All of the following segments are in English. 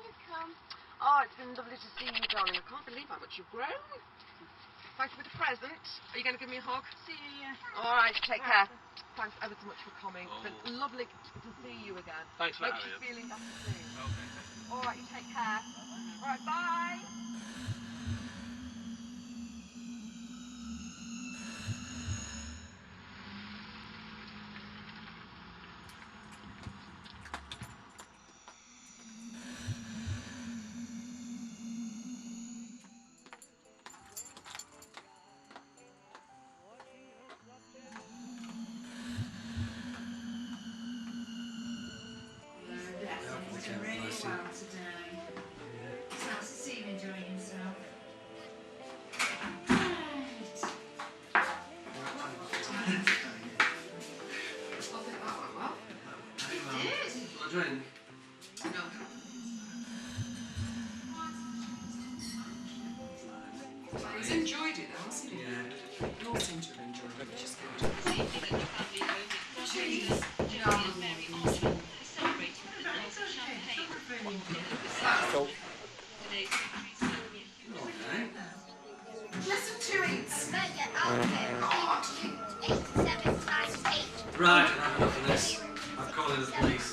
welcome. Oh, it's been lovely to see you, darling. I can't believe how much you've grown. Thank you for the present. Are you going to give me a hug? See you. All right, take care. Thanks ever so much for coming. It's been lovely to see you again. Thanks for Hope having you're us. feeling better soon. Okay. All right, you take care. All right, bye. Really well today. It's nice to see him enjoying himself. He's enjoyed it though, hasn't he? Yeah. We all seem to have enjoyed it, which is good. Cheese. Less than 2 eats. Right, I've had enough of this. I'm calling the police.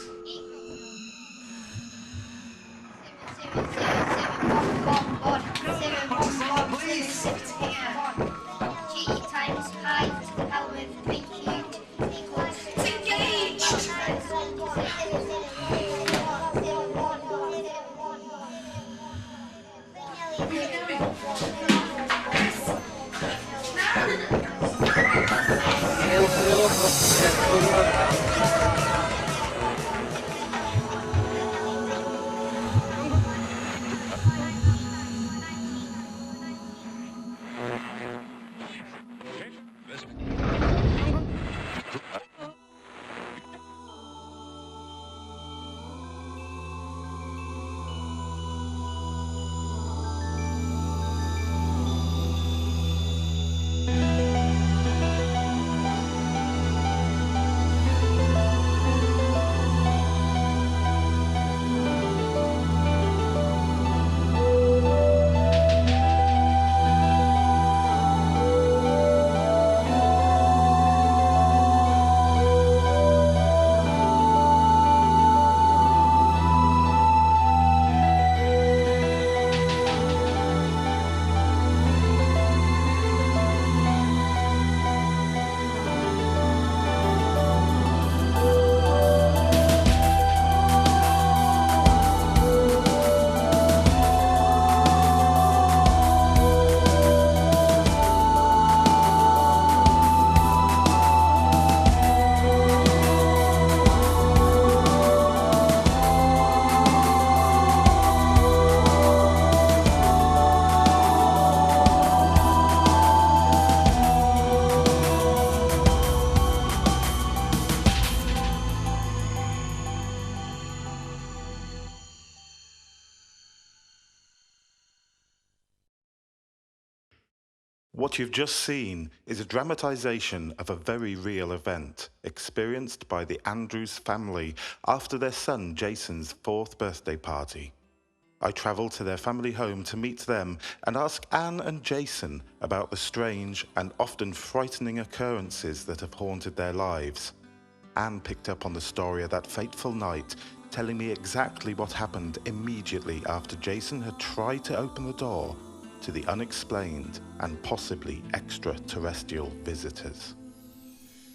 What you've just seen is a dramatisation of a very real event experienced by the Andrews family after their son Jason's 4th birthday party. I travelled to their family home to meet them and ask Anne and Jason about the strange and often frightening occurrences that have haunted their lives. Anne picked up on the story of that fateful night, telling me exactly what happened immediately after Jason had tried to open the door to the unexplained and possibly extraterrestrial visitors.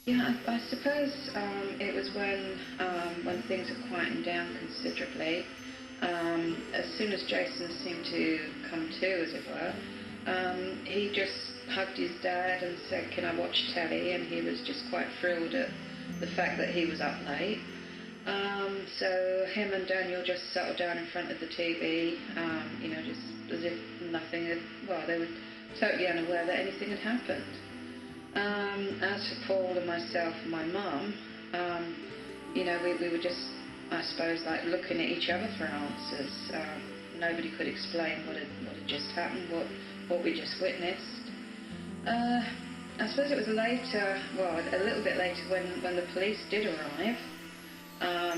Yeah, I suppose it was when things had quietened down considerably. As soon as Jason seemed to come to, as it were, he just hugged his dad and said, "Can I watch telly?" And he was just quite thrilled at the fact that he was up late. So him and Daniel just settled down in front of the TV, just as if nothing had, they were totally unaware that anything had happened. As for Paul and myself and my mum, we were just, I suppose, like looking at each other for answers. Nobody could explain what had just happened, what we just witnessed. I suppose it was later, a little bit later when the police did arrive.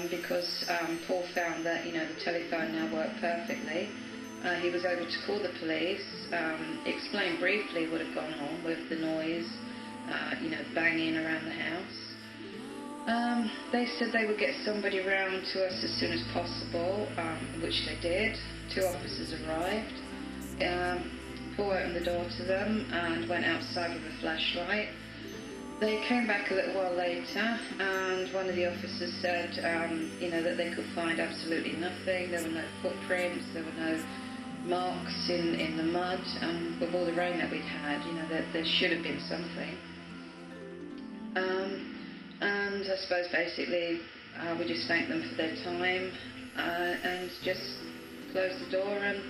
because Paul found that, the telephone now worked perfectly. He was able to call the police, explain briefly what had gone on with the noise, banging around the house. They said they would get somebody round to us as soon as possible, which they did. 2 officers arrived. Paul opened the door to them and went outside with a flashlight. They came back a little while later, and one of the officers said, that they could find absolutely nothing. There were no footprints, there were no marks in the mud, and with all the rain that we'd had, there should have been something. And I suppose basically we just thanked them for their time and just closed the door and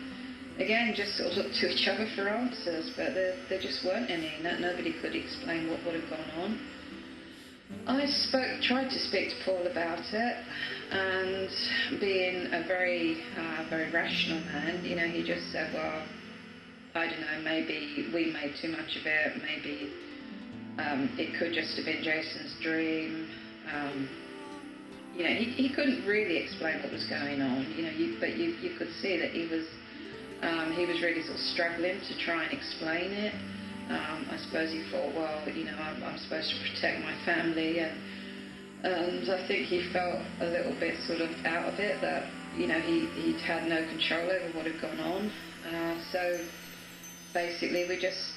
again just sort of looked to each other for answers, but there just weren't any. Nobody could explain what would have gone on. I tried to speak to Paul about it, and being a very rational man, he just said, well, I don't know, maybe we made too much of it, maybe it could just have been Jason's dream. He couldn't really explain what was going on, but you could see that he was really sort of struggling to try and explain it. I suppose he thought, well, I'm supposed to protect my family, and I think he felt a little bit sort of out of it, that, he'd had no control over what had gone on. So basically we just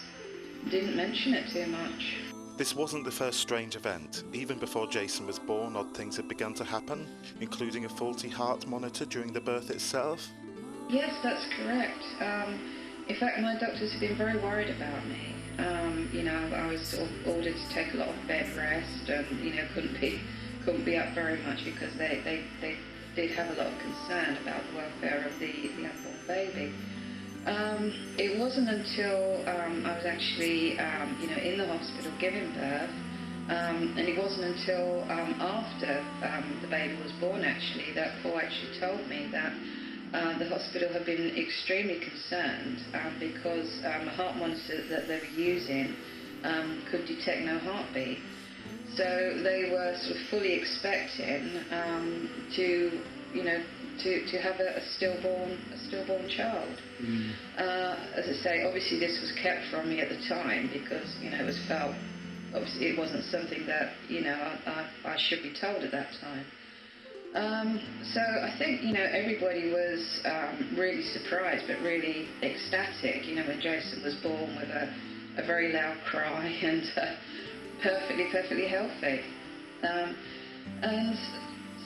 didn't mention it too much. This wasn't the first strange event. Even before Jason was born, odd things had begun to happen, including a faulty heart monitor during the birth itself. Yes, that's correct. In fact, my doctors have been very worried about me. I was sort of ordered to take a lot of bed rest, and couldn't be up very much because they did have a lot of concern about the welfare of the unborn baby. It wasn't until I was actually in the hospital giving birth, and it wasn't until after the baby was born actually that Paul actually told me that the hospital had been extremely concerned because the heart monitor that they were using could detect no heartbeat. So they were sort of fully expecting to have a stillborn child. As I say, obviously this was kept from me at the time because it was felt obviously it wasn't something that I should be told at that time. So I think, everybody was really surprised but really ecstatic, when Jason was born with a very loud cry and perfectly healthy. And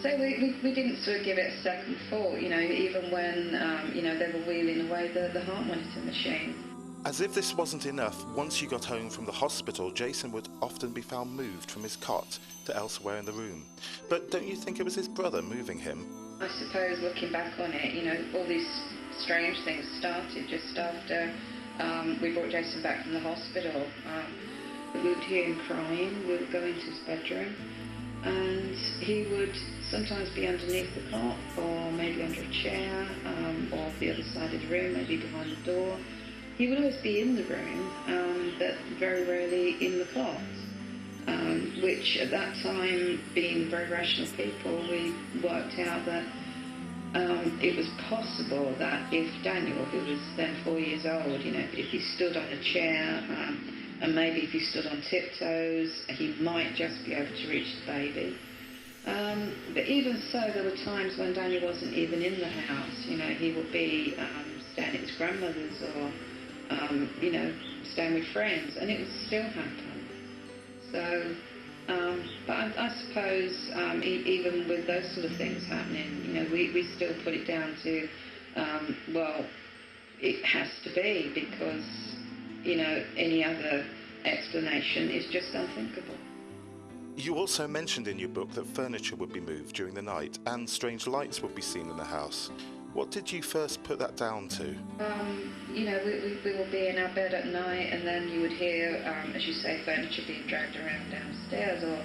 so we didn't sort of give it a second thought, even when, they were wheeling away the heart monitor machine. As if this wasn't enough, once you got home from the hospital, Jason would often be found moved from his cot to elsewhere in the room. But don't you think it was his brother moving him? I suppose looking back on it, all these strange things started just after we brought Jason back from the hospital. We would hear him crying, we would go into his bedroom, and he would sometimes be underneath the cot, or maybe under a chair, or the other side of the room, maybe behind the door. He would always be in the room, but very rarely in the cot, which at that time, being very rational people, we worked out that it was possible that if Daniel, who was then 4 years old, if he stood on a chair, and maybe if he stood on tiptoes, he might just be able to reach the baby. But even so, there were times when Daniel wasn't even in the house. He would be staying at his grandmother's or staying with friends, and it would still happen. So, but I suppose even with those sort of things happening, we still put it down to, well, it has to be because, any other explanation is just unthinkable. You also mentioned in your book that furniture would be moved during the night and strange lights would be seen in the house. What did you first put that down to? We would be in our bed at night, and then you would hear, as you say, furniture being dragged around downstairs, or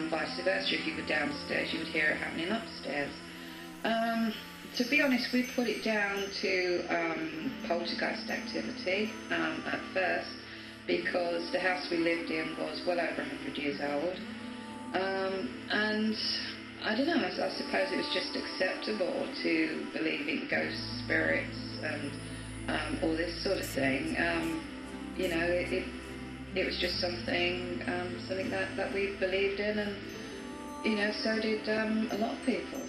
vice versa. If you were downstairs, you would hear it happening upstairs. To be honest, we put it down to poltergeist activity at first, because the house we lived in was well over 100 years old. And I don't know, I suppose it was just acceptable to believe in ghosts, spirits, and all this sort of thing. You know, it was just something that we believed in, and, you know, so did a lot of people.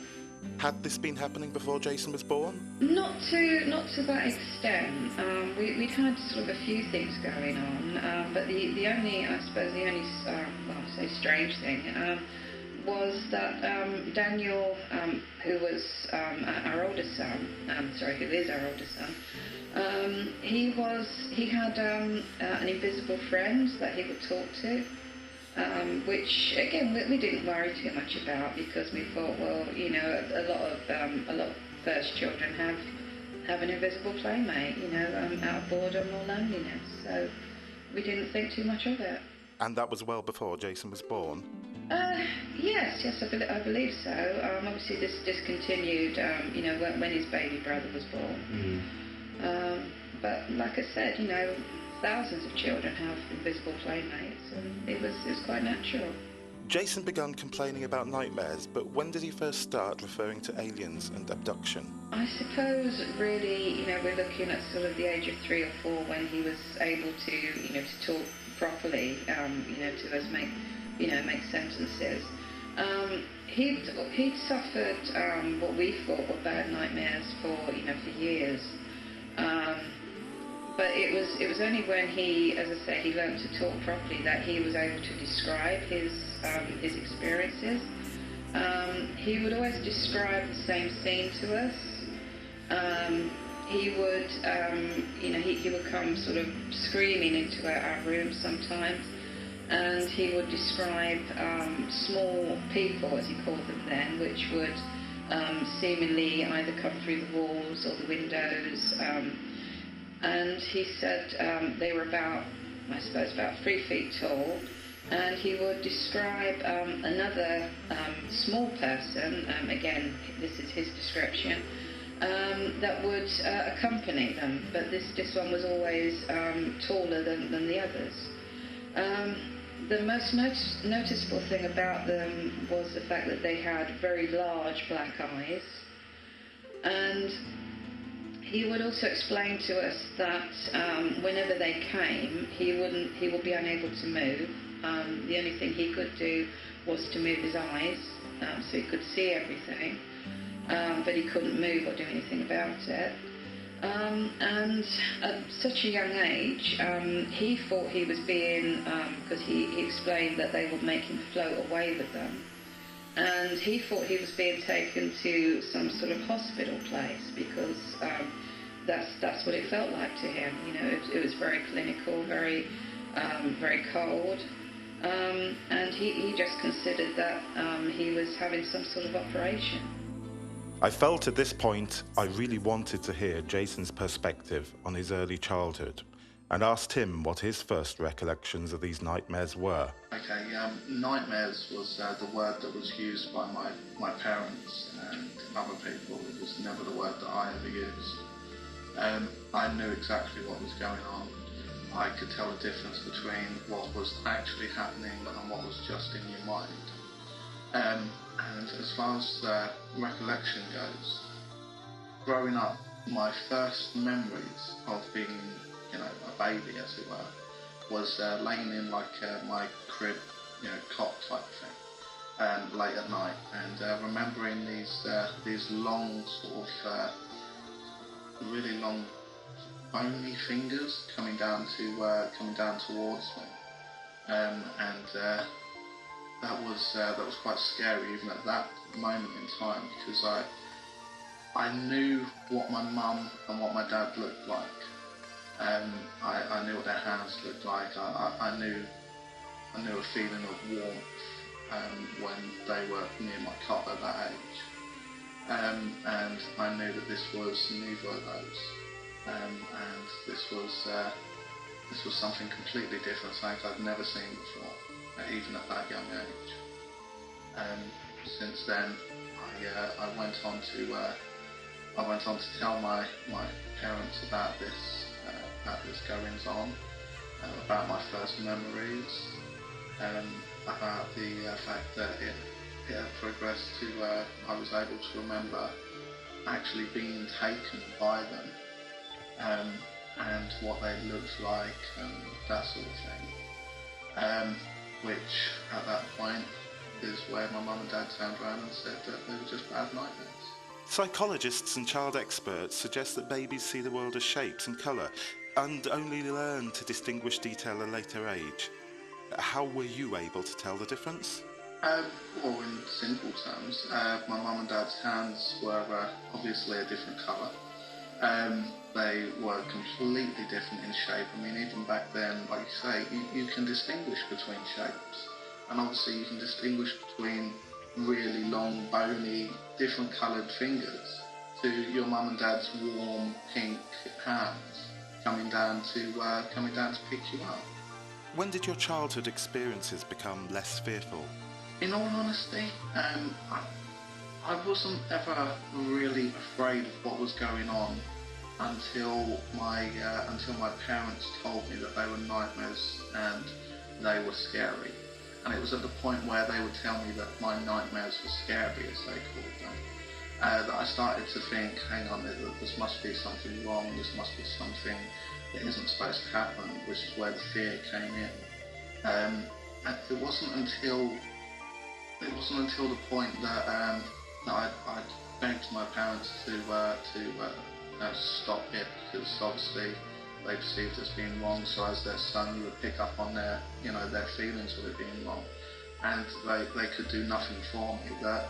Had this been happening before Jason was born? Not to that extent. We'd had sort of a few things going on, but the only, I suppose, well, I say strange thing, was that Daniel, who was our oldest son, who is our oldest son, he had an invisible friend that he would talk to. Which again we didn't worry too much about, because we thought, well, you know, a lot of first children have an invisible playmate, you know, out of boredom or loneliness. So we didn't think too much of it. And that was well before Jason was born? Yes, I believe so. Obviously this discontinued, you know, when his baby brother was born. But like I said, you know, thousands of children have invisible playmates, and it was quite natural. Jason began complaining about nightmares, but when did he first start referring to aliens and abduction? I suppose really, you know, we're looking at sort of the age of 3 or 4 when he was able to, you know, to talk properly, you know, to us make sentences. He'd suffered what we thought were bad nightmares for years. But it was only when he, as I say, he learned to talk properly that he was able to describe his experiences. He would always describe the same scene to us. He would, he would come sort of screaming into our room sometimes, and he would describe small people, as he called them then, which would seemingly either come through the walls or the windows. And he said they were about 3 feet tall, and he would describe another small person, again, this is his description, that would accompany them, but this one was always taller than the others. The most noticeable thing about them was the fact that they had very large black eyes, and he would also explain to us that whenever they came, he would be unable to move. The only thing he could do was to move his eyes, so he could see everything, but he couldn't move or do anything about it. And at such a young age, he thought he was being, because he explained that they would make him float away with them, and he thought he was being taken to some sort of hospital place, because that's what it felt like to him. You know, it was very clinical, very cold, and he just considered that he was having some sort of operation. I felt at this point I really wanted to hear Jason's perspective on his early childhood, and asked him what his first recollections of these nightmares were. Okay, nightmares was the word that was used by my parents and other people. It was never the word that I ever used. I knew exactly what was going on. I could tell the difference between what was actually happening and what was just in your mind. And as far as recollection goes, growing up, my first memories of being, you know, a baby, as it were, was laying in like my crib, you know, cot type thing, late at night, and remembering these long sort of really long bony fingers coming down towards me, and that was quite scary even at that moment in time, because I knew what my mum and what my dad looked like. I knew what their hands looked like. I knew a feeling of warmth when they were near my cot at that age. And I knew that this was neither of those, and this was something completely different, something I'd never seen before, even at that young age. Since then, I went on to tell my parents about this goings on, about my first memories, about the fact that it had progressed to where I was able to remember actually being taken by them, and what they looked like and that sort of thing. Which at that point is where my mum and dad turned around and said that they were just bad nightmares. Psychologists and child experts suggest that babies see the world as shapes and colour, and only learn to distinguish detail at a later age. How were you able to tell the difference? Well, in simple terms, my mum and dad's hands were obviously a different colour. They were completely different in shape. I mean, even back then, like you say, you can distinguish between shapes. And obviously you can distinguish between really long, bony, different coloured fingers to your mum and dad's warm, pink hands coming down to pick you up. When did your childhood experiences become less fearful? In all honesty, I wasn't ever really afraid of what was going on until my parents told me that they were nightmares and they were scary. And it was at the point where they would tell me that my nightmares were scary, as they called them, that I started to think, hang on, this must be something wrong, this must be something that isn't supposed to happen, which is where the fear came in. And it wasn't until the point that I begged my parents to stop it, because obviously they perceived as being wrong. So as their son, you would pick up on their feelings of it being wrong, and they could do nothing for me. That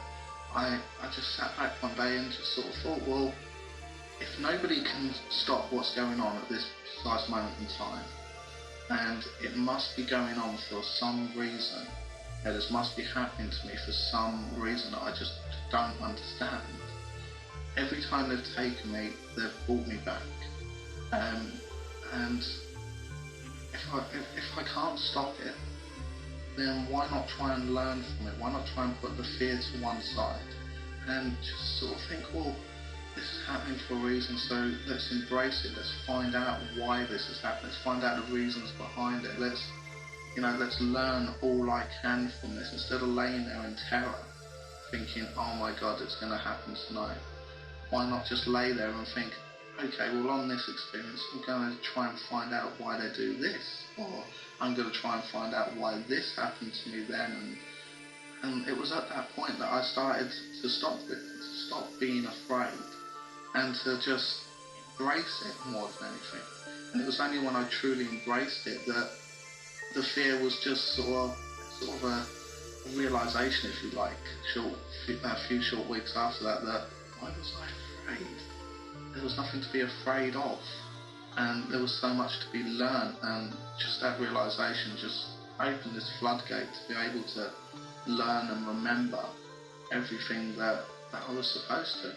I just sat back one day and just sort of thought, well, if nobody can stop what's going on at this precise moment in time, and it must be going on for some reason, this must be happening to me for some reason that I just don't understand. Every time they've taken me, they've brought me back. And if I can't stop it, then why not try and learn from it? Why not try and put the fear to one side and just sort of think, well, this is happening for a reason, so let's embrace it. Let's find out why this is happening. Let's find out the reasons behind it. Let's learn all I can from this, instead of laying there in terror, thinking, oh my God, it's going to happen tonight. Why not just lay there and think, okay, well, on this experience, I'm going to try and find out why they do this, or I'm going to try and find out why this happened to me then. And it was at that point that I started to stop it, to stop being afraid, and to just embrace it more than anything. And it was only when I truly embraced it that the fear was just sort of a realisation, if you like, a few short weeks after that why was I afraid? There was nothing to be afraid of, and there was so much to be learned, and just that realisation just opened this floodgate to be able to learn and remember everything that I was supposed to.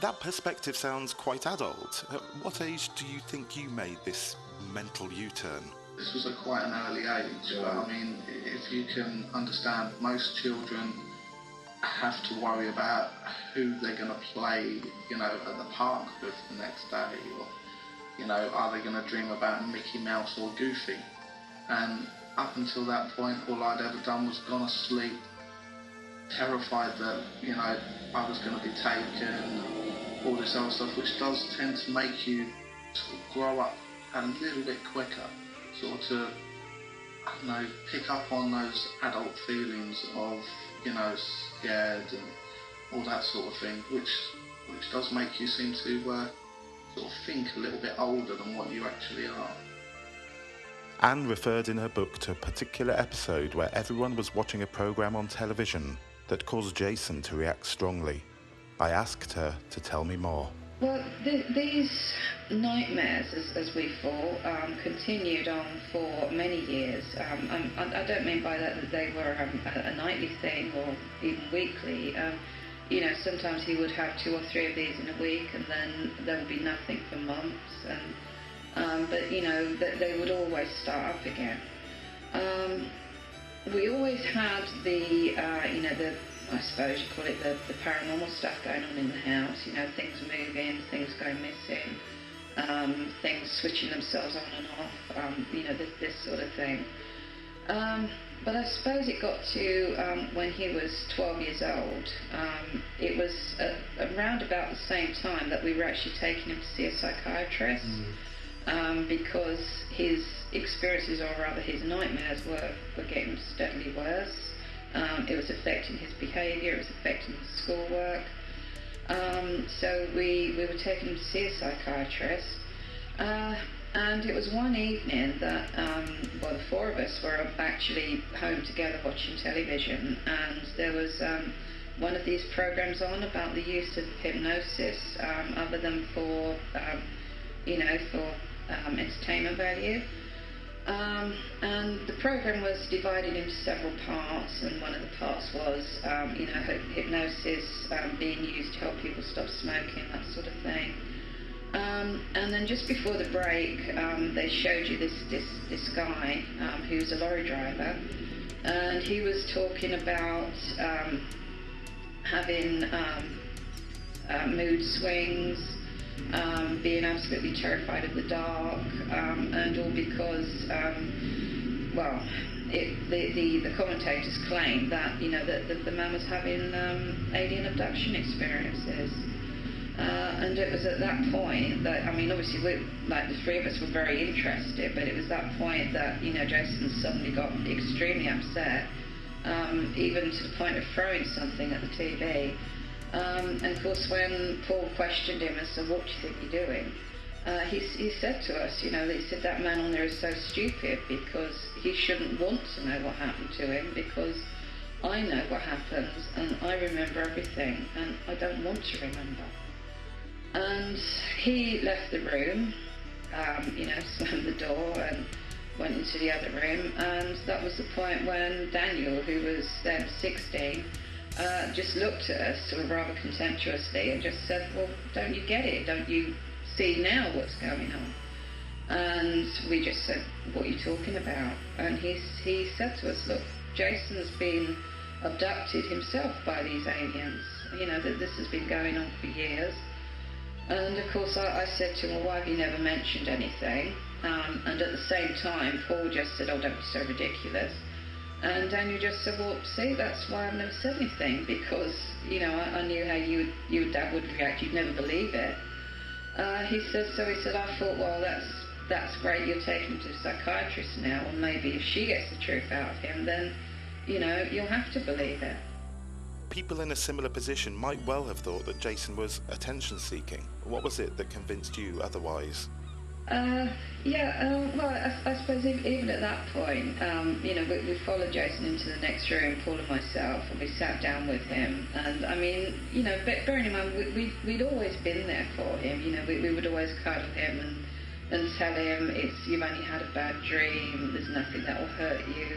That perspective sounds quite adult. At what age do you think you made this mental U-turn? This was at quite an early age, but I mean, if you can understand, most children have to worry about who they're going to play, at the park with the next day, or, are they going to dream about Mickey Mouse or Goofy? And up until that point, all I'd ever done was gone to sleep, terrified that, I was going to be taken, all this other stuff, which does tend to make you sort of grow up a little bit quicker, sort of, pick up on those adult feelings of, scared and all that sort of thing, which does make you seem to sort of think a little bit older than what you actually are. Anne referred in her book to a particular episode where everyone was watching a programme on television that caused Jason to react strongly. I asked her to tell me more. Well, these nightmares, as we thought, continued on for many years. I don't mean by that they were a nightly thing or even weekly. Sometimes he would have 2 or 3 of these in a week, and then there would be nothing for months. But they would always start up again. We always had the I suppose you call it the paranormal stuff going on in the house, things moving, things going missing, things switching themselves on and off, this sort of thing. But I suppose it got to when he was 12 years old. It was around about the same time that we were actually taking him to see a psychiatrist, because his experiences, or rather his nightmares, were getting steadily worse. It was affecting his behaviour, it was affecting his schoolwork. So we were taking him to see a psychiatrist. And it was one evening that, the four of us were actually home together watching television, and there was one of these programs on about the use of hypnosis, other than for entertainment value. And the program was divided into several parts, and one of the parts was, hypnosis being used to help people stop smoking, that sort of thing. And then just before the break, they showed you this guy who's a lorry driver, and he was talking about having mood swings, being absolutely terrified of the dark, and all because, the commentators claimed that that the man was having alien abduction experiences. And it was at that point that, obviously the three of us were very interested, but it was that point that, Jason suddenly got extremely upset, even to the point of throwing something at the TV. And of course, when Paul questioned him as to what do you think you're doing, he said to us, he said that man on there is so stupid because he shouldn't want to know what happened to him, because I know what happens and I remember everything and I don't want to remember. And he left the room, slammed the door and went into the other room, and that was the point when Daniel, who was then 16, just looked at us sort of rather contemptuously and just said, well, don't you get it? Don't you see now what's going on? And we just said, what are you talking about? And he said to us, look, Jason's been abducted himself by these aliens. That this has been going on for years. And of course I said to him, well, why have you never mentioned anything? And at the same time, Paul just said, oh, don't be so ridiculous. And Daniel just said, well, see, that's why I've never said anything, because, I knew how you and Dad would react. You'd never believe it. He said, I thought, well, that's great, you're taking him to a psychiatrist now, and maybe if she gets the truth out of him, then, you'll have to believe it. People in a similar position might well have thought that Jason was attention-seeking. What was it that convinced you otherwise? I suppose even at that point, we followed Jason into the next room, Paul and myself, and we sat down with him. And bearing in mind, we'd always been there for him. We would always cuddle him and tell him, you've only had a bad dream, there's nothing that will hurt you,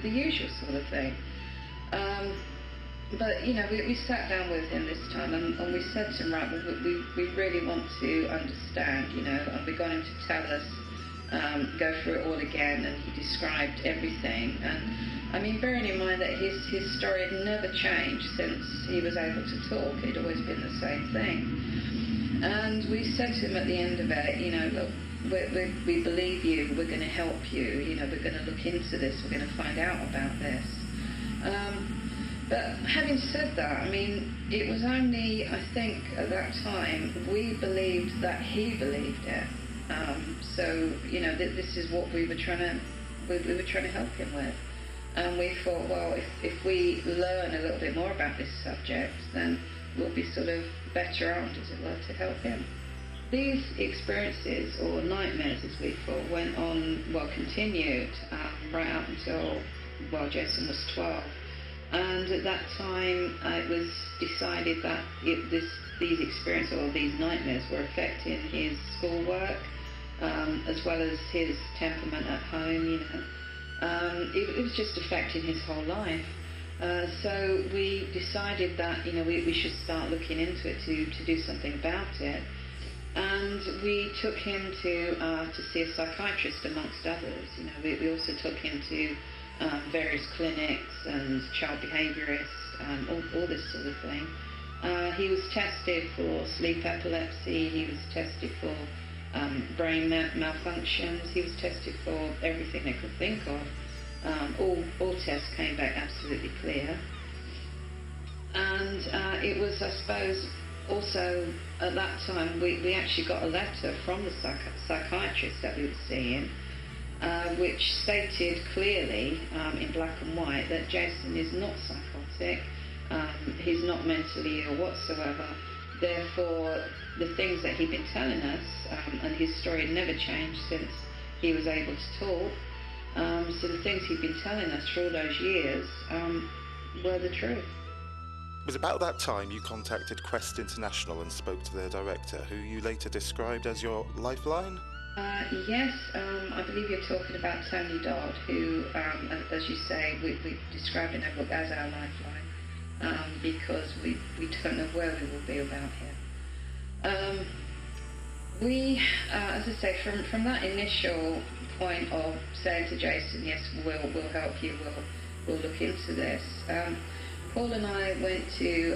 the usual sort of thing. But, we sat down with him this time and we said to him, right, we really want to understand, and we got him to tell us, go through it all again, and he described everything. And, bearing in mind that his story had never changed since he was able to talk, it had always been the same thing. And we said to him at the end of it, look, we believe you, we're going to help you, we're going to look into this, we're going to find out about this. But having said that, it was only, I think, at that time, we believed that he believed it. This is what we were trying to help him with. And we thought, well, if we learn a little bit more about this subject, then we'll be sort of better armed, as it were, to help him. These experiences, or nightmares as we thought, continued right up until, Jason was 12. And at that time, it was decided that these experiences, or these nightmares, were affecting his schoolwork, as well as his temperament at home, It was just affecting his whole life. So we decided that, we should start looking into it to do something about it. And we took him to see a psychiatrist, amongst others. We also took him to various clinics and child behaviourists, all this sort of thing. He was tested for sleep epilepsy, he was tested for brain malfunctions, he was tested for everything they could think of. All tests came back absolutely clear. And it was, I suppose, also at that time we actually got a letter from the psychiatrist that we were seeing, which stated clearly in black and white that Jason is not psychotic, he's not mentally ill whatsoever. Therefore, the things that he'd been telling us, and his story had never changed since he was able to talk, so the things he'd been telling us for all those years were the truth. It was about that time you contacted Quest International and spoke to their director, who you later described as your lifeline? Yes, I believe you're talking about Tony Dodd, who, as you say, we described in our book as our lifeline, because we don't know where we will be without him. We, as I say, from that initial point of saying to Jason, yes, we'll help you, we'll look into this, Paul and I went to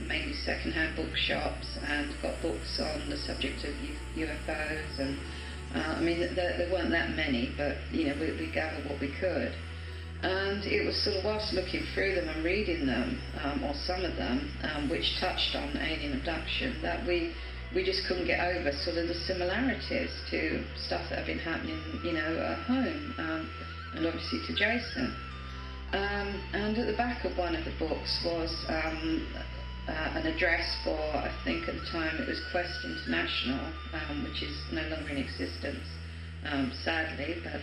mainly second-hand bookshops and got books on the subject of UFOs, and I mean there weren't that many, but we gathered what we could, and it was sort of whilst looking through them and reading them, or some of them, which touched on alien abduction, that we just couldn't get over sort of the similarities to stuff that had been happening at home, and obviously to Jason. And at the back of one of the books was an address for, I think at the time it was Quest International, which is no longer in existence, sadly. But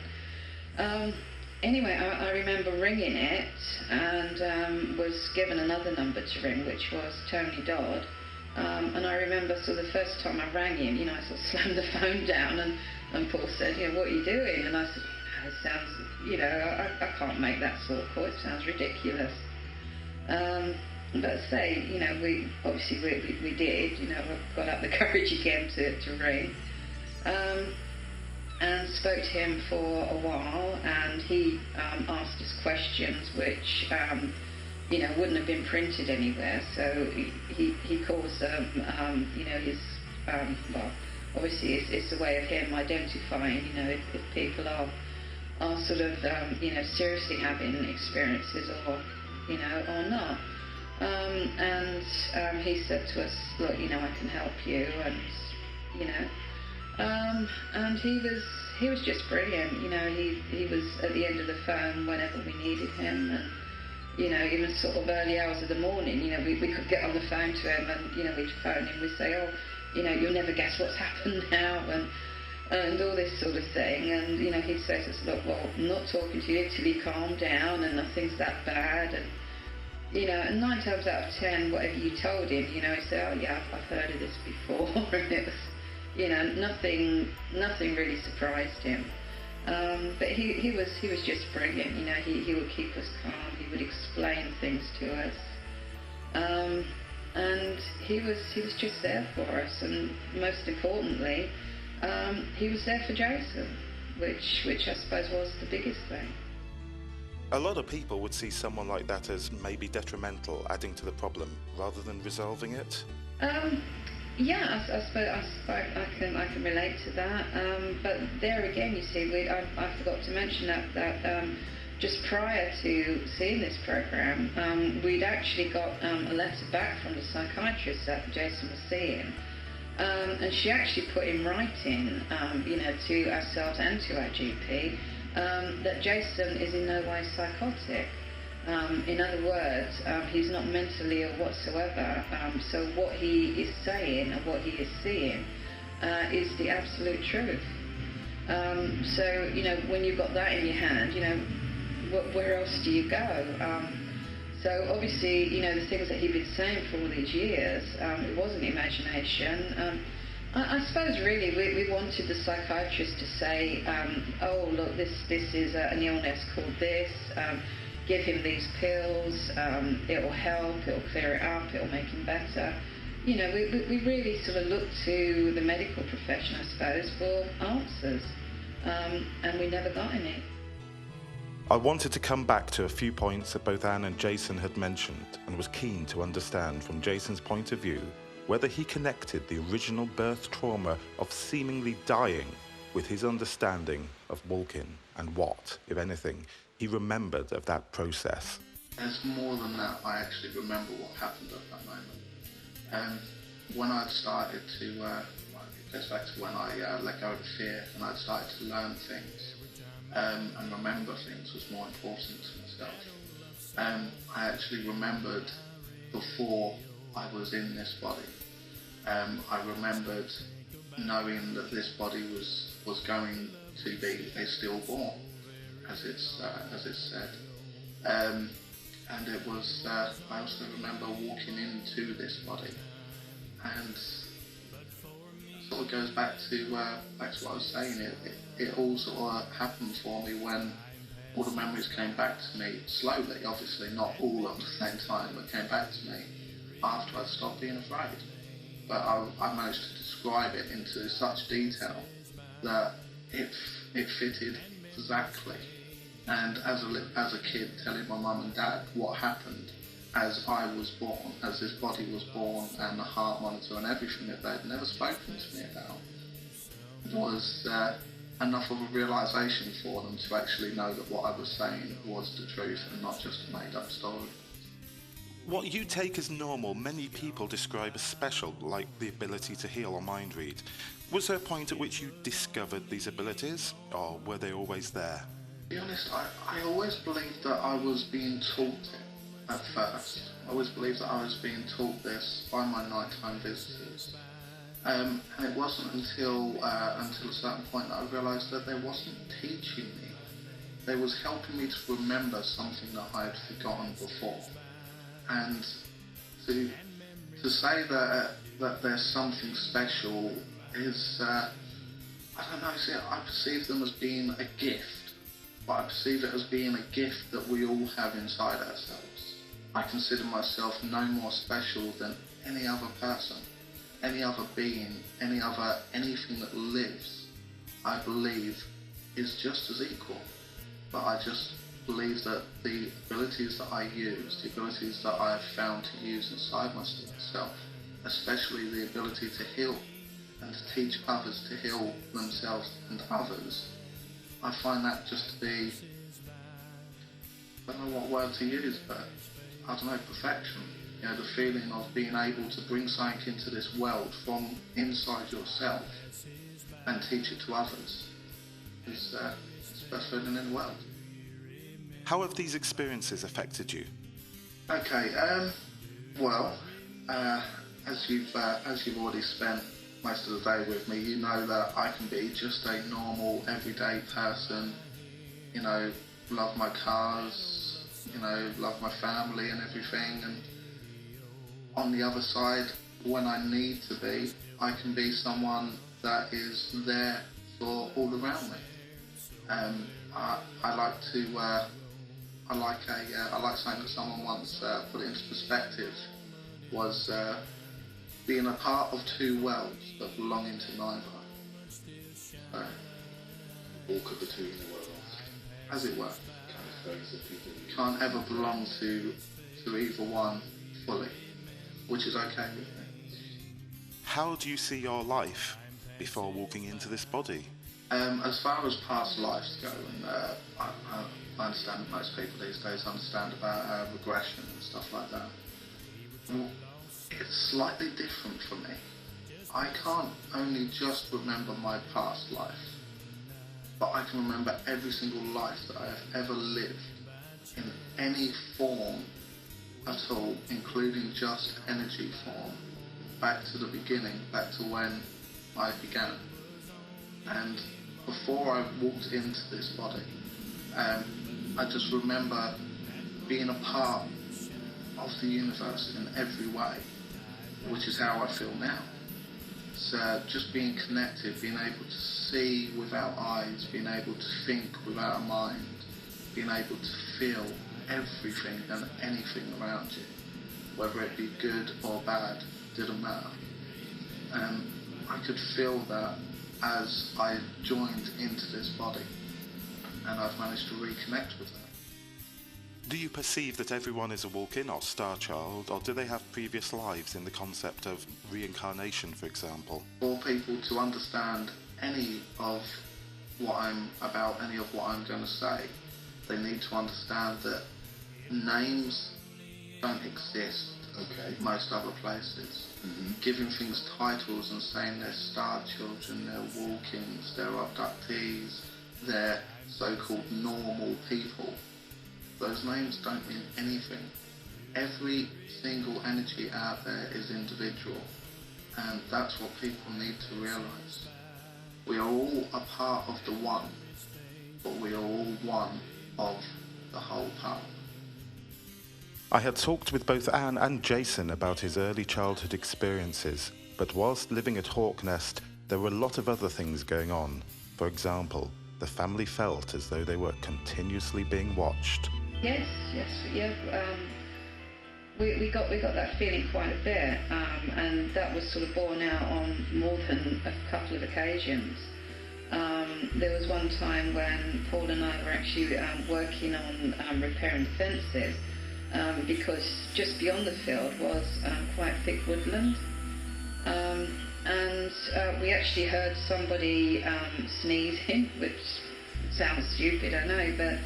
anyway, I remember ringing it and was given another number to ring, which was Tony Dodd. And I remember, so the first time I rang him, I sort of slammed the phone down, and Paul said, what are you doing? And I said, it sounds, I can't make that sort of call, it sounds ridiculous. But say, we obviously we did, we got up the courage again to ring, and spoke to him for a while, and he asked us questions which, wouldn't have been printed anywhere, so he calls them, his, well, obviously it's a way of him identifying, if people are sort of, seriously having experiences or not. And he said to us, look, I can help you, and he was just brilliant. He was at the end of the phone whenever we needed him, and even sort of early hours of the morning, we could get on the phone to him, and we'd phone him, we'd say, oh, you'll never guess what's happened now, and all this sort of thing, and he'd say to us, look, well, I'm not talking to you till you calm down, and nothing's that bad, and and 9 times out of 10, whatever you told him, he'd say, oh yeah, I've heard of this before, and it was, nothing really surprised him. But he was just brilliant. He would keep us calm. He would explain things to us, and he was just there for us. And most importantly, he was there for Jason, which I suppose was the biggest thing. A lot of people would see someone like that as maybe detrimental, adding to the problem rather than resolving it. Yeah, I suppose I can relate to that. But there again, you see, I forgot to mention that just prior to seeing this program, we'd actually got a letter back from the psychiatrist that Jason was seeing, and she actually put in writing, to ourselves and to our GP, that Jason is in no way psychotic. In other words, he's not mentally ill whatsoever, so what he is saying and what he is seeing is the absolute truth. So, when you've got that in your hand, where else do you go? So obviously, the things that he'd been saying for all these years, it wasn't imagination. I suppose really we wanted the psychiatrist to say, oh look, this is an illness called this, give him these pills, it'll help, it'll clear it up, it'll make him better. We really sort of looked to the medical profession, I suppose, for answers, and we never got any. I wanted to come back to a few points that both Anne and Jason had mentioned, and was keen to understand from Jason's point of view whether he connected the original birth trauma of seemingly dying with his understanding of Walkin and what, if anything, he remembered of that process. There's more than that. I actually remember what happened at that moment. When I'd started to, it goes back to when I let go of the fear and I'd started to learn things and remember things was more important to myself. I actually remembered before I was in this body. I remembered knowing that this body was going to be a stillborn, as it's said. And it was, I also remember walking into this body, and it sort of goes back to what I was saying. It all sort of happened for me when all the memories came back to me slowly, obviously not all at the same time, but came back to me after I'd stopped being afraid. But I managed to describe it into such detail that it fitted exactly. And as a kid, telling my mum and dad what happened as I was born, as this body was born, and the heart monitor and everything that they'd never spoken to me about, was enough of a realisation for them to actually know that what I was saying was the truth and not just a made-up story. What you take as normal, many people describe as special, like the ability to heal or mind read. Was there a point at which you discovered these abilities, or were they always there? To be honest, I always believed that I was being taught it at first. I always believed that I was being taught this by my nighttime visitors. And it wasn't until a certain point that I realised that they wasn't teaching me. They was helping me to remember something that I had forgotten before. And to say that there's something special is, I don't know, see, I perceive them as being a gift, but I perceive it as being a gift that we all have inside ourselves. I consider myself no more special than any other person, any other being, anything that lives, I believe, is just as equal. But I just believe that the abilities that I use, the abilities that I have found to use inside myself, especially the ability to heal and to teach others to heal themselves and others, I find that just to be, I don't know what word to use, but I don't know, perfection. You know, the feeling of being able to bring something into this world from inside yourself and teach it to others is the best feeling in the world. How have these experiences affected you? Okay, well, as you've already spent most of the day with me, you know that I can be just a normal, everyday person, you know, love my cars, you know, love my family and everything, and on the other side, when I need to be, I can be someone that is there for all around me. I like something that someone once put it into perspective, was being a part of two worlds but belonging to neither. Walk of the two in the world. As it were. Kind of phrase that people use. Can't ever belong to either one fully, which is okay with me. How do you see your life before walking into this body? As far as past lives go, and I understand that most people these days understand about regression and stuff like that. Well, it's slightly different for me. I can't only just remember my past life, but I can remember every single life that I have ever lived in any form at all, including just energy form, back to the beginning, back to when I began. And before I walked into this body, I just remember being a part of the universe in every way, which is how I feel now. It's just being connected, being able to see without eyes, being able to think without a mind, being able to feel everything and anything around you, whether it be good or bad, didn't matter. I could feel that as I joined into this body, and I've managed to reconnect with that. Do you perceive that everyone is a walk-in or star child, or do they have previous lives in the concept of reincarnation, for example? For people to understand any of what I'm about, any of what I'm going to say, They need to understand that names don't exist most other places. Giving things titles and saying they're star children, they're walk-ins, they're abductees, they're so-called normal people. Those names don't mean anything. Every single energy out there is individual, and that's what people need to realise. We are all a part of the one, but we are all one of the whole part. I had talked with both Anne and Jason about his early childhood experiences, but whilst living at Hawk Nest, there were a lot of other things going on. For example, the family felt as though they were continuously being watched. Yes, yeah. We got that feeling quite a bit, and that was sort of borne out on more than a couple of occasions. There was one time when Paul and I were actually working on repairing the fences, because just beyond the field was quite thick woodland, and we actually heard somebody sneezing, which sounds stupid, I know, but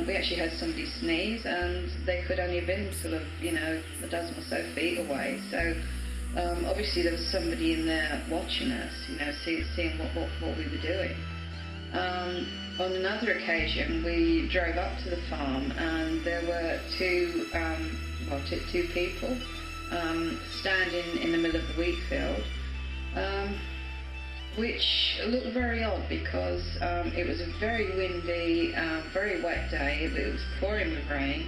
we actually heard somebody sneeze, and they could only have been sort of, a dozen or so feet away. So obviously there was somebody in there watching us, seeing what we were doing. On another occasion, we drove up to the farm, and there were two people standing in the middle of the wheat field, which looked very odd because it was a very windy, very wet day. It was pouring with rain,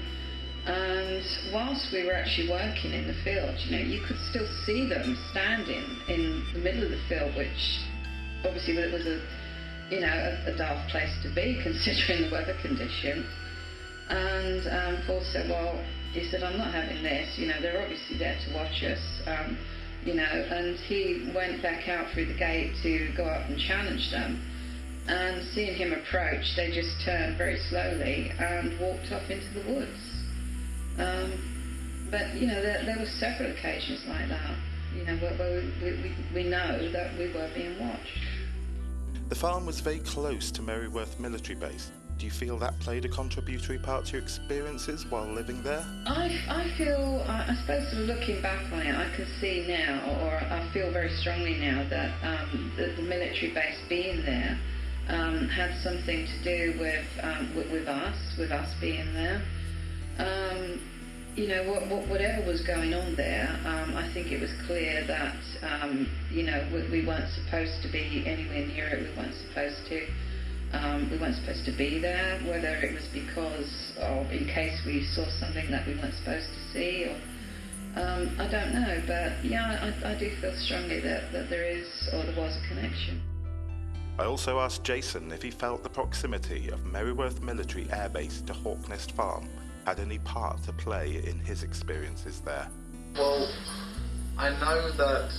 and whilst we were actually working in the field, you could still see them standing in the middle of the field, which obviously was a daft place to be considering the weather conditions. And Paul said, he said, I'm not having this, they're obviously there to watch us, and he went back out through the gate to go up and challenge them. And seeing him approach, they just turned very slowly and walked off into the woods. But, there were several occasions like that, where we know that we were being watched. The farm was very close to Merryworth military base. Do you feel that played a contributory part to your experiences while living there? I feel, I suppose sort of looking back on it, I can see now, or I feel very strongly now that the military base being there had something to do with us being there. Whatever was going on there, I think it was clear that, we weren't supposed to be anywhere near it. We weren't supposed to be there, whether it was because of, in case we saw something that we weren't supposed to see, or I don't know, but yeah, I do feel strongly that there was a connection. I also asked Jason if he felt the proximity of Merryworth Military Air Base to Hawk Nest Farm had any part to play in his experiences there. Well, I know that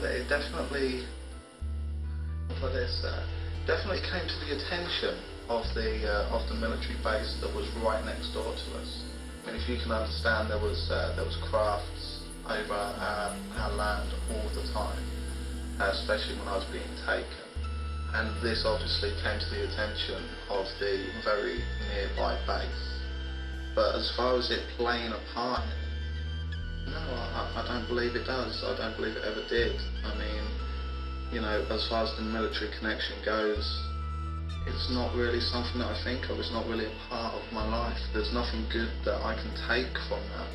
it definitely came to the attention of the military base that was right next door to us. I mean, if you can understand, there was crafts over our land all the time, especially when I was being taken. And this obviously came to the attention of the very nearby base. But as far as it playing a part in it, no, I don't believe it does. I don't believe it ever did. I mean, as far as the military connection goes, it's not really something that I think of. It's not really a part of my life. There's nothing good that I can take from that.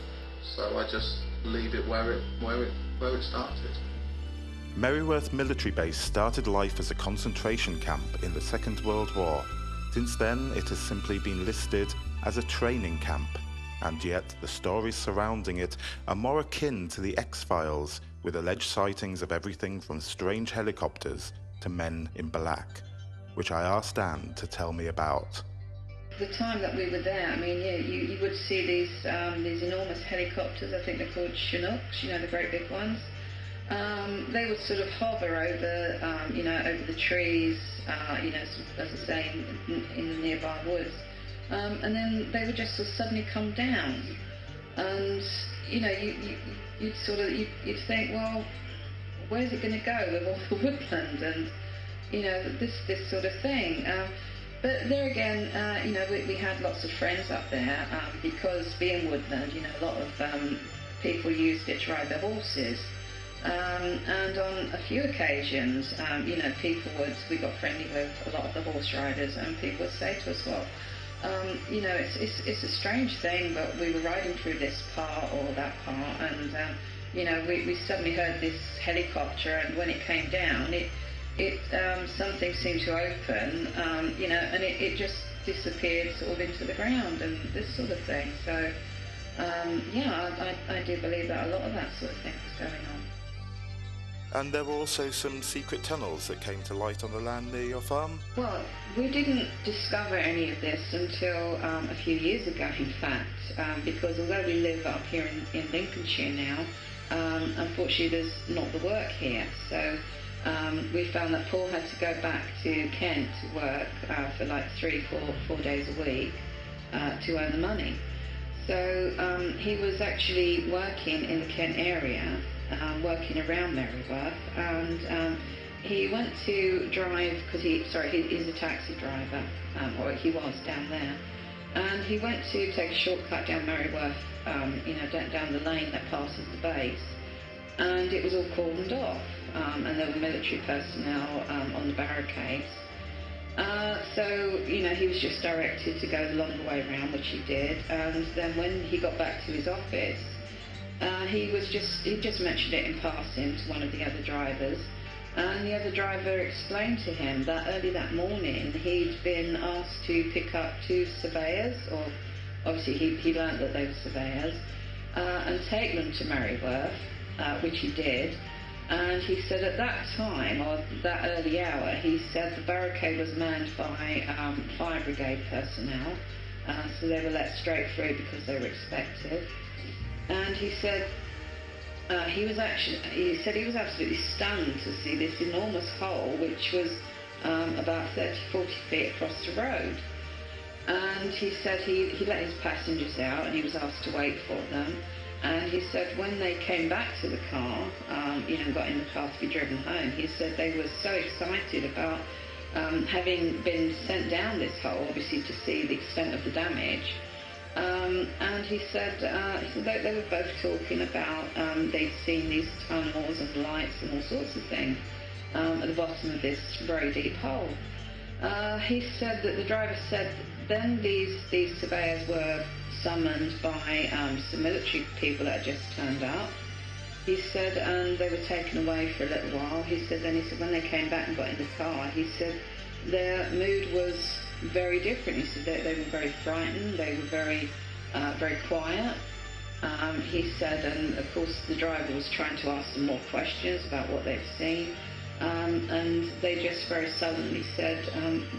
So I just leave it where it started. Merryworth Military Base started life as a concentration camp in the Second World War. Since then, it has simply been listed as a training camp, and yet the stories surrounding it are more akin to the X-Files, with alleged sightings of everything from strange helicopters to men in black, which I asked Anne to tell me about. The time that we were there, I mean, you would see these enormous helicopters. I think they're called Chinooks, the great big ones. They would sort of hover over, over the trees, as I say, in the nearby woods. And then they would just sort of suddenly come down, and you'd think, well, where's it going to go with all the woodland and this sort of thing? But there again, we had lots of friends up there because being woodland, a lot of people used it to ride their horses. And on a few occasions, we got friendly with a lot of the horse riders, and people would say to us, well, it's a strange thing, but we were riding through this part or that part, and, we suddenly heard this helicopter, and when it came down, something seemed to open, and it just disappeared sort of into the ground and this sort of thing. So, I do believe that a lot of that sort of thing was going on. And there were also some secret tunnels that came to light on the land near your farm? Well, we didn't discover any of this until a few years ago, in fact, because although we live up here in Lincolnshire now, unfortunately there's not the work here. So we found that Paul had to go back to Kent to work for like 4 days a week to earn the money. So he was actually working in the Kent area, working around Merryworth, and he went to drive, because he's a taxi driver, or he was down there, and he went to take a shortcut down Merryworth, down the lane that passes the base, and it was all cordoned off, and there were military personnel on the barricades. So, he was just directed to go the longer way around, which he did, and then when he got back to his office, he just mentioned it in passing to one of the other drivers, and the other driver explained to him that early that morning he'd been asked to pick up 2 surveyors, or obviously he learnt that they were surveyors, and take them to Merryworth, which he did. And he said at that time, or that early hour, he said the barricade was manned by fire brigade personnel, so they were let straight through because they were expected. And he said he was absolutely stunned to see this enormous hole, which was about 30-40 feet across the road. And he said he let his passengers out, and he was asked to wait for them. And he said when they came back to the car, got in the car to be driven home, he said they were so excited about having been sent down this hole, obviously to see the extent of the damage. And he said they were both talking about they'd seen these tunnels and lights and all sorts of things at the bottom of this very deep hole. He said that the driver said then these surveyors were summoned by some military people that had just turned up. He said, and they were taken away for a little while. He said when they came back and got in the car, he said their mood was very different. He said they were very frightened, they were very quiet. He said, and of course the driver was trying to ask them more questions about what they'd seen, and they just very sullenly said,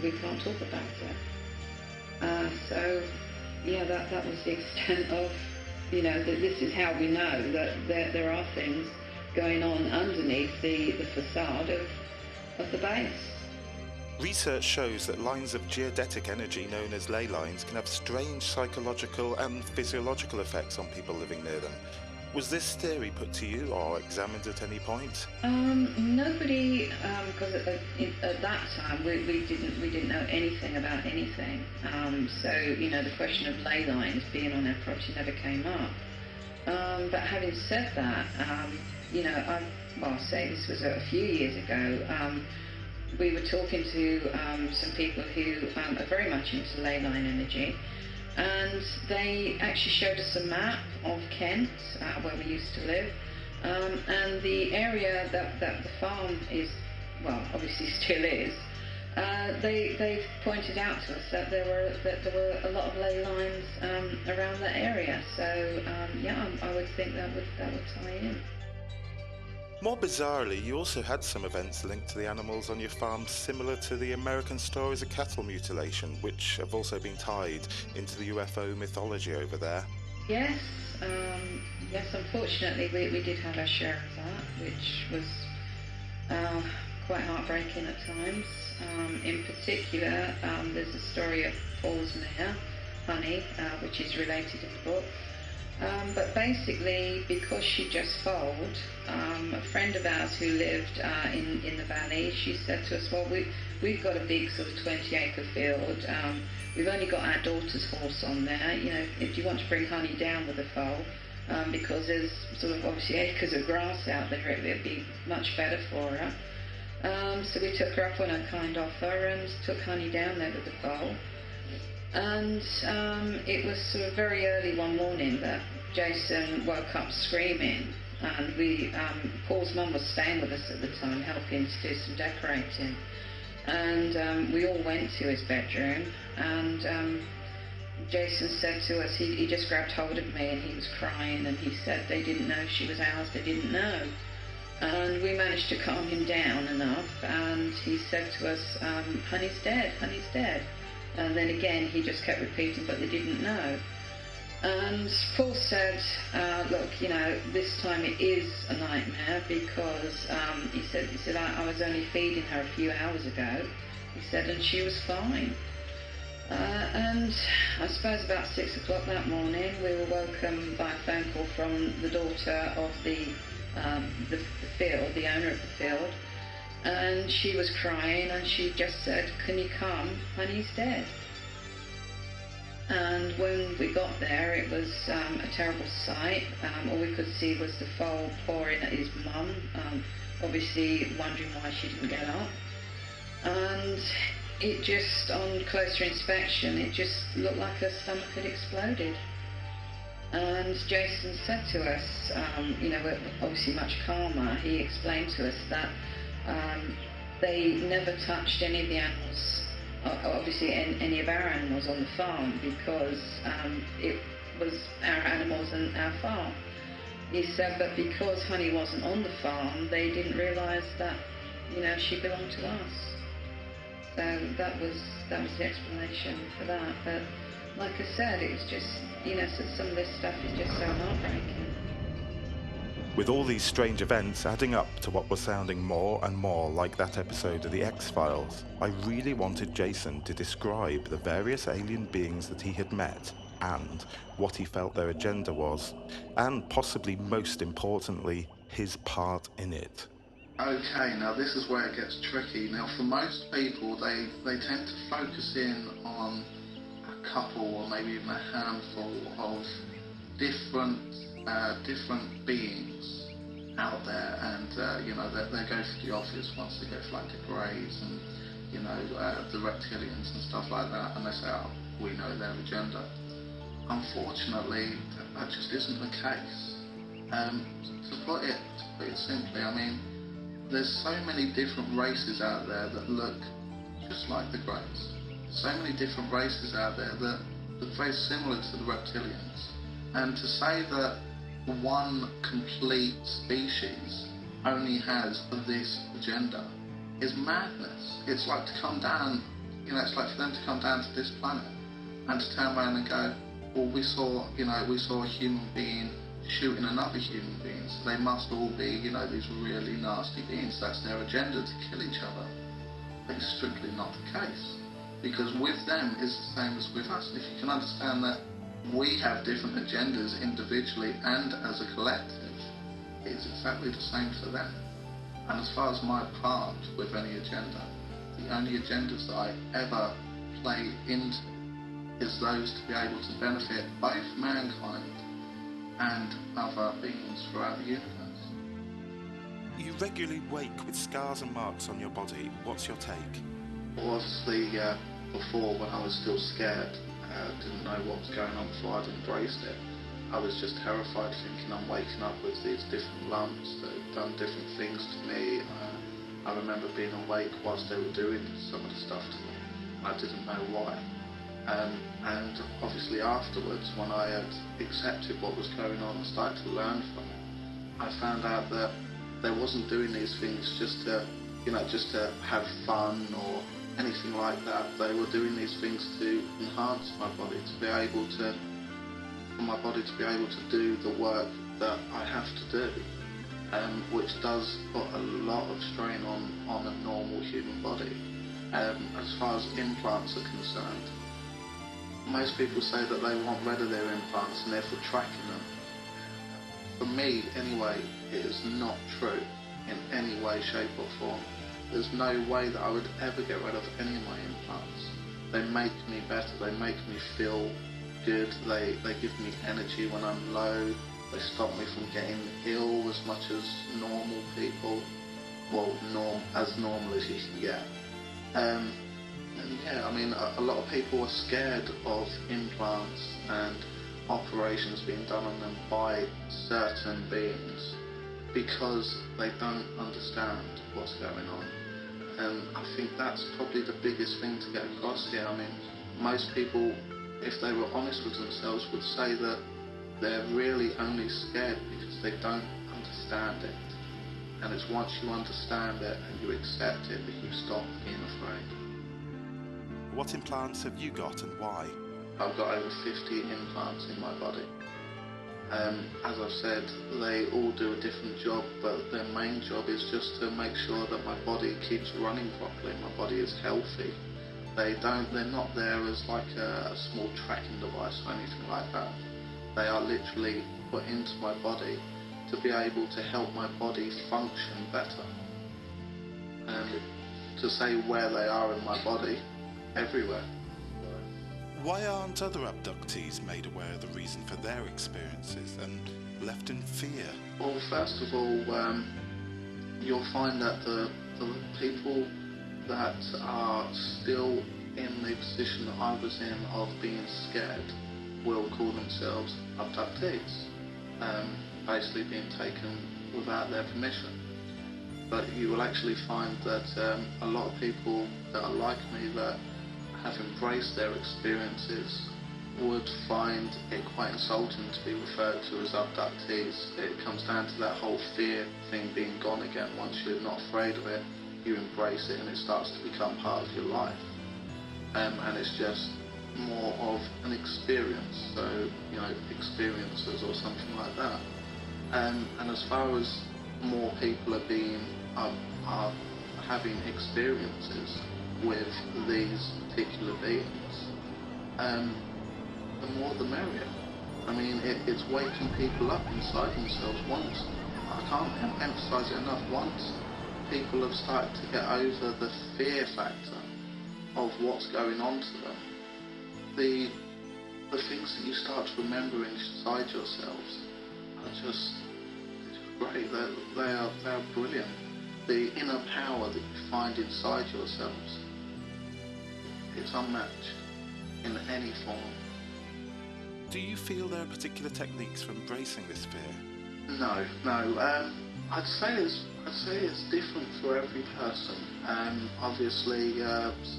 we can't talk about it. So yeah, that was the extent of, that this is how we know that there are things going on underneath the facade of the base. Research shows that lines of geodetic energy known as ley lines can have strange psychological and physiological effects on people living near them. Was this theory put to you or examined at any point? Nobody, because at that time we didn't know anything about anything. So the question of ley lines being on our property never came up. But having said that, I'll say this was a few years ago. We were talking to some people who are very much into ley line energy. And they actually showed us a map of Kent, where we used to live, and the area that the farm is, well, obviously still is. They pointed out to us that there were a lot of ley lines around that area. So I would think that would tie in. More bizarrely, you also had some events linked to the animals on your farm similar to the American stories of cattle mutilation, which have also been tied into the UFO mythology over there. Yes, unfortunately we did have our share of that, which was quite heartbreaking at times. In particular, there's a story of Paul's mare, Honey, which is related in the book. But basically, because she just foaled, a friend of ours who lived in the valley, she said to us, well, we've got a big sort of 20-acre field. We've only got our daughter's horse on there. You know, if you want to bring Honey down with the foal, because there's sort of obviously acres of grass out there, it'd be much better for her. So we took her up on her kind offer and took Honey down there with the foal. And it was sort of very early one morning that Jason woke up screaming, and Paul's mum was staying with us at the time, helping to do some decorating. And we all went to his bedroom, and Jason said to us, he just grabbed hold of me and he was crying, and he said they didn't know she was ours, they didn't know. And we managed to calm him down enough, and he said to us, Honey's dead, Honey's dead. And then again he just kept repeating, but they didn't know. And Paul said, look, you know, this time it is a nightmare, because he said I was only feeding her a few hours ago, he said, and she was fine. And I suppose about 6 o'clock that morning we were woken by a phone call from the daughter of the field, the owner of the field, and she was crying, and she just said, can you come, Honey's dead. And when we got there, it was a terrible sight. All we could see was the foal pawing at his mum, obviously wondering why she didn't get up. And it just, on closer inspection, it just looked like her stomach had exploded. And Jason said to us, you know, we're obviously much calmer, he explained to us that they never touched any of the animals, obviously any of our animals on the farm, because it was our animals and our farm. He said, but because Honey wasn't on the farm, they didn't realise that, you know, she belonged to us. So that was the explanation for that. But like I said, it was just, you know, so some of this stuff is just so heartbreaking. With all these strange events adding up to what was sounding more and more like that episode of The X-Files, I really wanted Jason to describe the various alien beings that he had met and what he felt their agenda was, and possibly most importantly, his part in it. Okay, now this is where it gets tricky. Now for most people, they tend to focus in on a couple or maybe even a handful of different beings out there, and you know, they go to the office once they get like the Greys and, you know, the reptilians and stuff like that, and they say, oh, we know their agenda. Unfortunately, that just isn't the case. To put it simply, I mean, there's so many different races out there that look just like the Greys. So many different races out there that look very similar to the reptilians. And to say that one complete species only has this agenda is madness. It's like to come down, you know, it's like for them to come down to this planet and to turn around and go, well, we saw a human being shooting another human being, so they must all be, you know, these really nasty beings. That's their agenda, to kill each other. But it's strictly not the case, because with them is the same as with us. If you can understand that we have different agendas individually and as a collective, it's exactly the same for them. And as far as my part with any agenda, the only agendas that I ever play into is those to be able to benefit both mankind and other beings throughout the universe. You regularly wake with scars and marks on your body. What's your take? Well, obviously, before, when I was still scared, didn't know what was going on before I'd embraced it, I was just terrified, thinking I'm waking up with these different lumps that have done different things to me. I remember being awake whilst they were doing some of the stuff to me. I didn't know why. And obviously afterwards, when I had accepted what was going on and started to learn from it, I found out that they wasn't doing these things just to, you know, just to have fun or anything like that. They were doing these things to enhance my body, to be able to, for my body to be able to do the work that I have to do, which does put a lot of strain on a normal human body. As far as implants are concerned, most people say that they want rid of their implants and they're for tracking them. For me, anyway, it is not true in any way, shape or form. There's no way that I would ever get rid of any of my implants. They make me better, they make me feel good, they give me energy when I'm low, they stop me from getting ill as much as normal people, well, as normal as you can get. And yeah, I mean, a lot of people are scared of implants and operations being done on them by certain beings because they don't understand what's going on. And I think that's probably the biggest thing to get across here. I mean, most people, if they were honest with themselves, would say that they're really only scared because they don't understand it. And it's once you understand it and you accept it that you stop being afraid. What implants have you got and why? I've got over 50 implants in my body. As I've said, they all do a different job, but their main job is just to make sure that my body keeps running properly, my body is healthy. They're not there as like a small tracking device or anything like that. They are literally put into my body to be able to help my body function better. And to say where they are in my body, everywhere. Why aren't other abductees made aware of the reason for their experiences and left in fear? Well, first of all, you'll find that the people that are still in the position that I was in of being scared will call themselves abductees, basically being taken without their permission. But you will actually find that a lot of people that are like me that have embraced their experiences would find it quite insulting to be referred to as abductees. It comes down to that whole fear thing being gone again. Once you're not afraid of it, you embrace it and it starts to become part of your life. And it's just more of an experience, so, you know, experiences or something like that. And as far as more people are having experiences with these particular beings, the more the merrier. I mean, it's waking people up inside themselves. Once, I can't emphasise it enough, once people have started to get over the fear factor of what's going on to them, the things that you start to remember inside yourselves are just great. They are brilliant. The inner power that you find inside yourselves, it's unmatched in any form. Do you feel there are particular techniques for embracing this fear? No. I'd say it's different for every person. Obviously,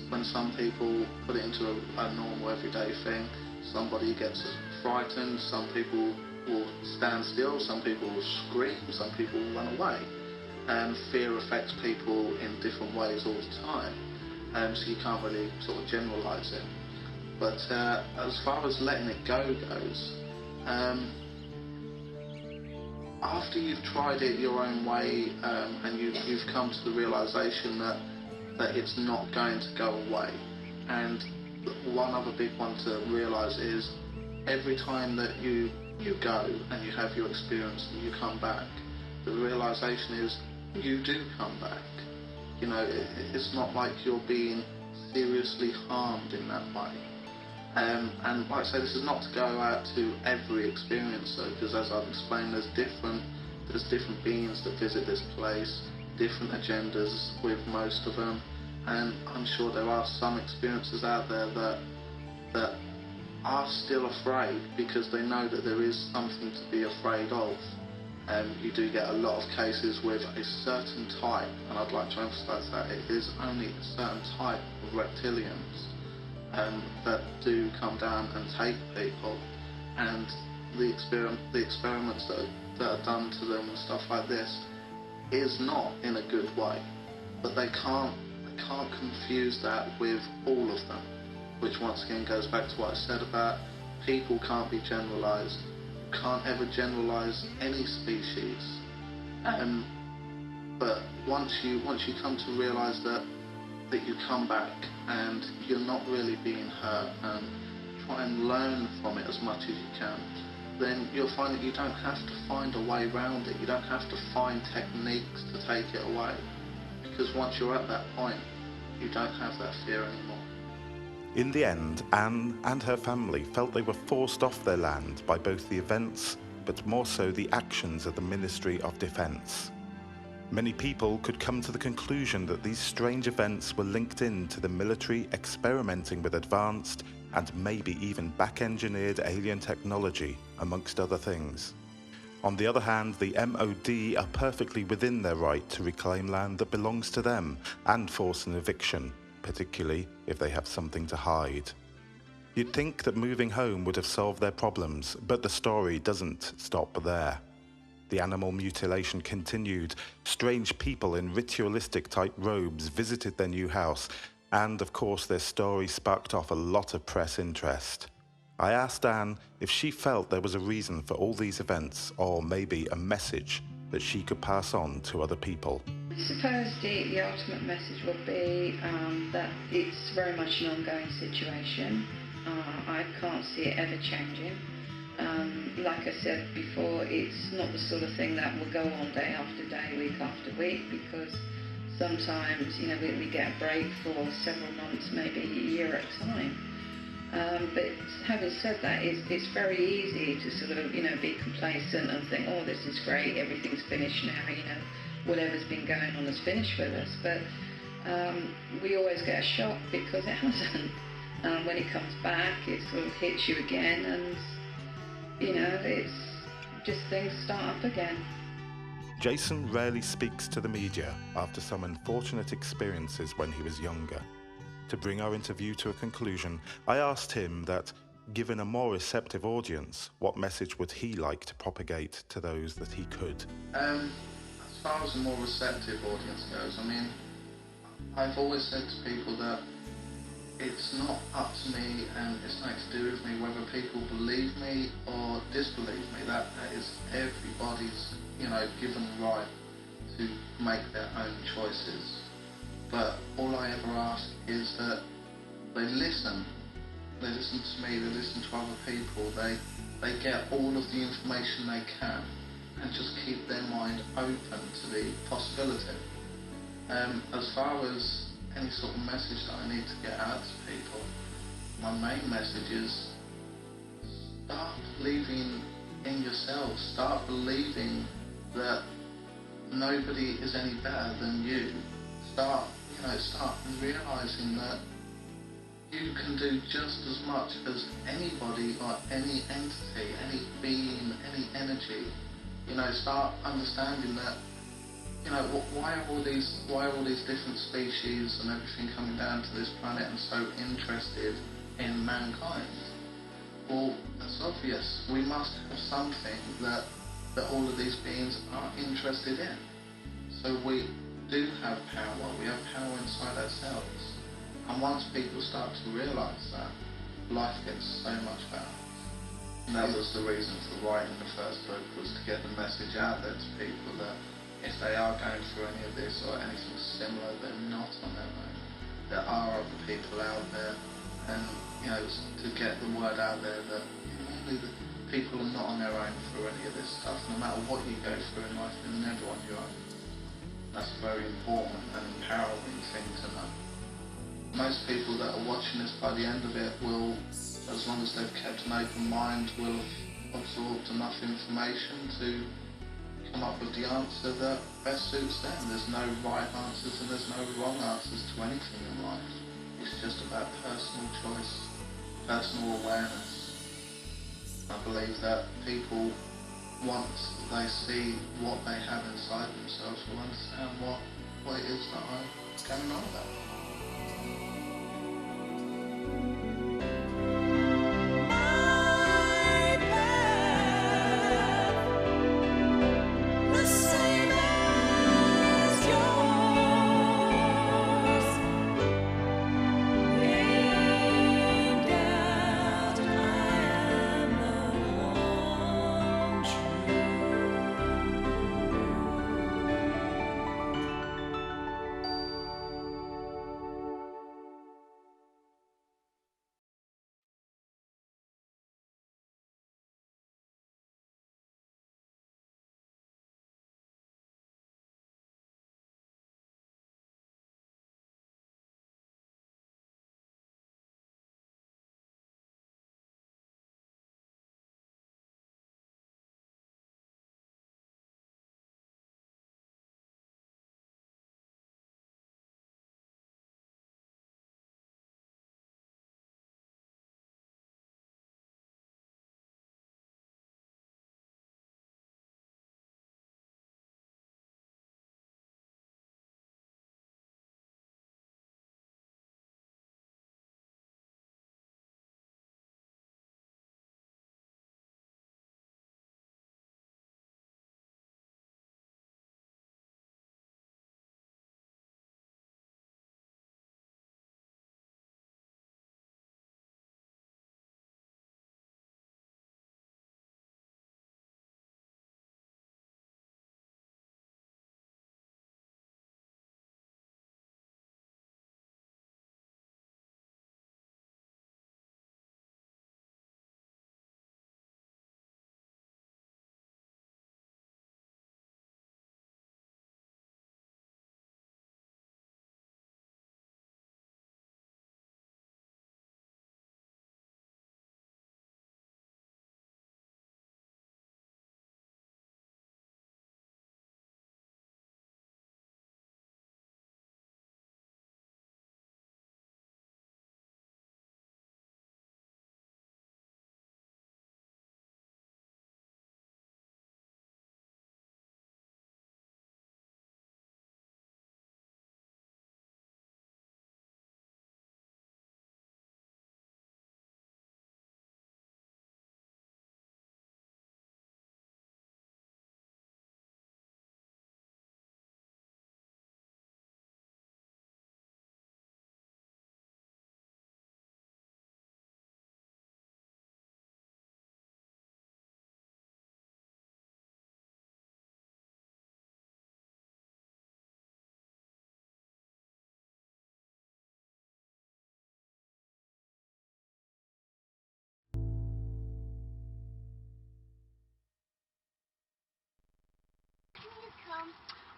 when some people put it into a normal everyday thing, somebody gets frightened, some people will stand still, some people will scream, some people will run away. Fear affects people in different ways all the time, so you can't really sort of generalise it. But as far as letting it go goes, after you've tried it your own way and you've come to the realisation that it's not going to go away, and one other big one to realise is every time that you go and you have your experience and you come back, the realisation is you do come back. You know, it's not like you're being seriously harmed in that way. And like I say, this is not to go out to every experiencer, because as I've explained, there's different beings that visit this place, different agendas with most of them, and I'm sure there are some experiencers out there that are still afraid because they know that there is something to be afraid of. You do get a lot of cases with a certain type, and I'd like to emphasise that it is only a certain type of reptilians that do come down and take people, and the experiments that are done to them and stuff like this is not in a good way, but they can't confuse that with all of them, which once again goes back to what I said about people can't be generalised. You can't ever generalise any species, but once you come to realise that you come back and you're not really being hurt, and try and learn from it as much as you can, then you'll find that you don't have to find a way around it. You don't have to find techniques to take it away. Because once you're at that point, you don't have that fear anymore. In the end, Anne and her family felt they were forced off their land by both the events, but more so the actions of the Ministry of Defence. Many people could come to the conclusion that these strange events were linked in to the military experimenting with advanced and maybe even back-engineered alien technology, amongst other things. On the other hand, the MOD are perfectly within their right to reclaim land that belongs to them and force an eviction, particularly if they have something to hide. You'd think that moving home would have solved their problems, but the story doesn't stop there. The animal mutilation continued. Strange people in ritualistic type robes visited their new house, and of course their story sparked off a lot of press interest. I asked Anne if she felt there was a reason for all these events, or maybe a message that she could pass on to other people. I suppose the ultimate message would be that it's very much an ongoing situation. I can't see it ever changing. Like I said before, it's not the sort of thing that will go on day after day, week after week, because sometimes, we get a break for several months, maybe a year at a time. But having said that, it's very easy to sort of, be complacent and think, oh, this is great, everything's finished now, whatever's been going on is finished with us. But we always get a shock because it hasn't. When it comes back, it sort of hits you again, and it's just things start up again. Jason rarely speaks to the media after some unfortunate experiences when he was younger. To bring our interview to a conclusion, I asked him that, given a more receptive audience, what message would he like to propagate to those that he could? As far as a more receptive audience goes, I've always said to people that it's not up to me and it's nothing to do with me whether people believe me or disbelieve me. That is everybody's, given right to make their own choices. But all I ever ask is that they listen. They listen to me, they listen to other people, they get all of the information they can and just keep their mind open to the possibility. As far as any sort of message that I need to get out to people, my main message is start believing in yourself. Start believing that nobody is any better than you. Start realising that you can do just as much as anybody or any entity, any being, any energy. Start understanding that why are all these different species and everything coming down to this planet and so interested in mankind? Well, that's obvious. We must have something that all of these beings are interested in. So we do have power. We have power inside ourselves. And once people start to realise that, life gets so much better. And that was the reason for writing the first book, was to get the message out there to people that if they are going through any of this or anything similar, they're not on their own. There are other people out there, and to get the word out there that people are not on their own through any of this stuff. No matter what you go through in life, you're never on your own. That's a very important and empowering thing to know. Most people that are watching this, by the end of it, will, as long as they've kept an open mind, will have absorbed enough information to come up with the answer that best suits them. There's no right answers and there's no wrong answers to anything in life. It's just about personal choice, personal awareness. I believe that people, once they see what they have inside themselves, will understand what it is that I'm going on about.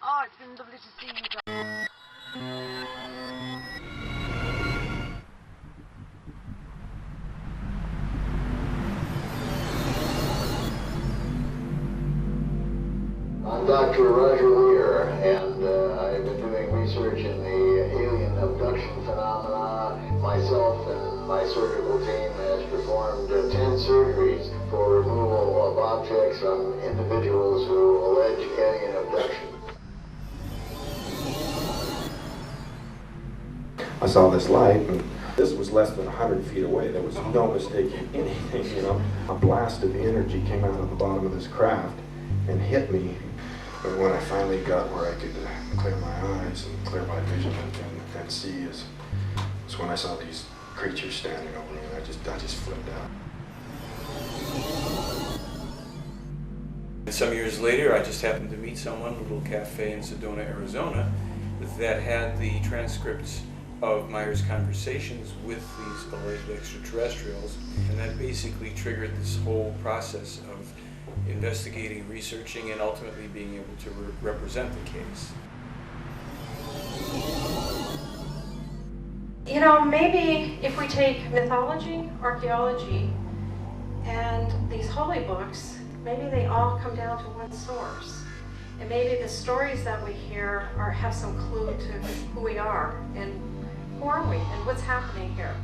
Oh, it's been lovely to see you, darling. I'm Dr. Roger Lear, and I've been doing research in the alien abduction phenomena. Myself and my surgical team has performed 10 surgeries for removal of objects from individuals who allege alien abduction. I saw this light, and this was less than 100 feet away. There was no mistaking anything, you know. A blast of energy came out of the bottom of this craft and hit me. But when I finally got where I could clear my eyes and clear my vision and see is when I saw these creatures standing over me, and I just flipped out. And some years later, I just happened to meet someone in a little cafe in Sedona, Arizona, that had the transcripts of Meyer's conversations with these alleged extraterrestrials, and that basically triggered this whole process of investigating, researching, and ultimately being able to represent the case. You know, maybe if we take mythology, archaeology, and these holy books, maybe they all come down to one source. And maybe the stories that we hear have some clue to who we are and who are we and what's happening here.